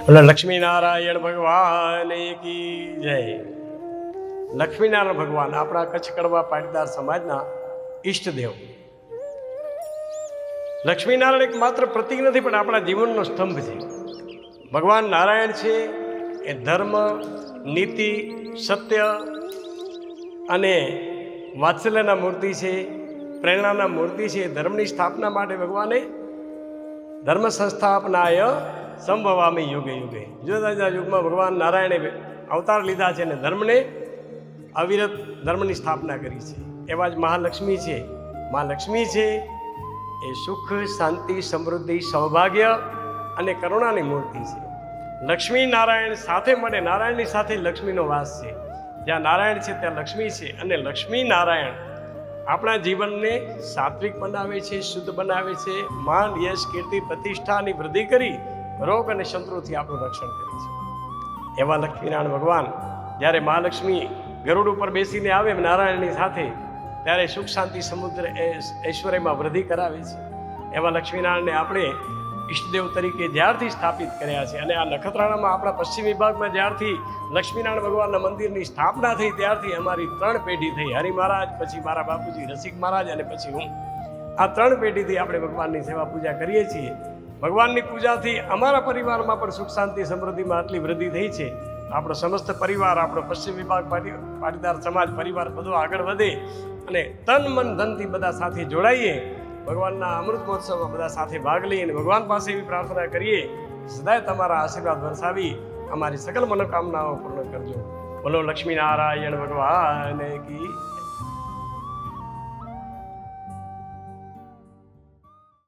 બોલો લક્ષ્મી નારાયણ ભગવાન કી જય. લક્ષ્મીનારાયણ ભગવાન આપણા કચ્છ કડવા પાટીદાર સમાજના ઈષ્ટદેવ. લક્ષ્મીનારાયણ એક માત્ર પ્રતીક નથી, પણ આપણા જીવનનો સ્તંભ છે. ભગવાન નારાયણ છે એ ધર્મ, નીતિ, સત્ય અને વાત્સલ્યના મૂર્તિ છે, પ્રેરણાના મૂર્તિ છે. ધર્મની સ્થાપના માટે ભગવાને ધર્મ સંસ્થાપનાય સંભવામી યુગે યુગે, જુદા જુદા યુગમાં ભગવાન નારાયણે અવતાર લીધા છે અને ધર્મને અવિરત ધર્મની સ્થાપના કરી છે. એવા જ મહાલક્ષ્મી છે. મહાલક્ષ્મી છે એ સુખ, શાંતિ, સમૃદ્ધિ, સૌભાગ્ય અને કરુણાની મૂર્તિ છે. લક્ષ્મી નારાયણ સાથે મળે, નારાયણની સાથે લક્ષ્મીનો વાસ છે. જ્યાં નારાયણ છે ત્યાં લક્ષ્મી છે, અને લક્ષ્મી નારાયણ આપણા જીવનને સાત્વિક બનાવે છે, શુદ્ધ બનાવે છે. માન, યશ, કીર્તિ, પ્રતિષ્ઠાની વૃદ્ધિ કરી રોગ અને શત્રુથી આપણું રક્ષણ કરે છે. એવા લક્ષ્મીનારાયણ ભગવાન જ્યારે મહાલક્ષ્મી ગરુડ ઉપર બેસીને આવે નારાયણની સાથે, ત્યારે સુખ, શાંતિ, સમુદ્ર ઐશ્વર્યમાં વૃદ્ધિ કરાવે છે. એવા લક્ષ્મીનારાયણને આપણે ઈષ્ટદેવ તરીકે જ્યારથી સ્થાપિત કર્યા છે, અને આ નખત્રાણામાં આપણા પશ્ચિમ વિભાગમાં જ્યારથી લક્ષ્મીનારાયણ ભગવાનના મંદિરની સ્થાપના થઈ, ત્યારથી અમારી 3 પેઢી થઈ. હરિ મહારાજ, પછી મારા બાપુજી રસિક મહારાજ, અને પછી હું. આ 3 પેઢીથી આપણે ભગવાનની સેવા પૂજા કરીએ છીએ. ભગવાનની પૂજાથી અમારા પરિવારમાં પણ સુખ, શાંતિ, સમૃદ્ધિમાં આટલી વૃદ્ધિ થઈ છે. આપણો સમસ્ત પરિવાર, આપણો પશ્ચિમ વિભાગ પાટીદાર સમાજ પરિવાર બધો આગળ વધે અને તન, મન, ધનથી બધા સાથે જોડાઈએ. ભગવાનના અમૃત મહોત્સવમાં બધા સાથે ભાગ લઈએ અને ભગવાન પાસે એવી પ્રાર્થના કરીએ, સદાય તમારા આશીર્વાદ વરસાવી અમારી સકલ મનોકામનાઓ પૂર્ણ કરજો. બોલો લક્ષ્મી નારાયણ ભગવાન કી.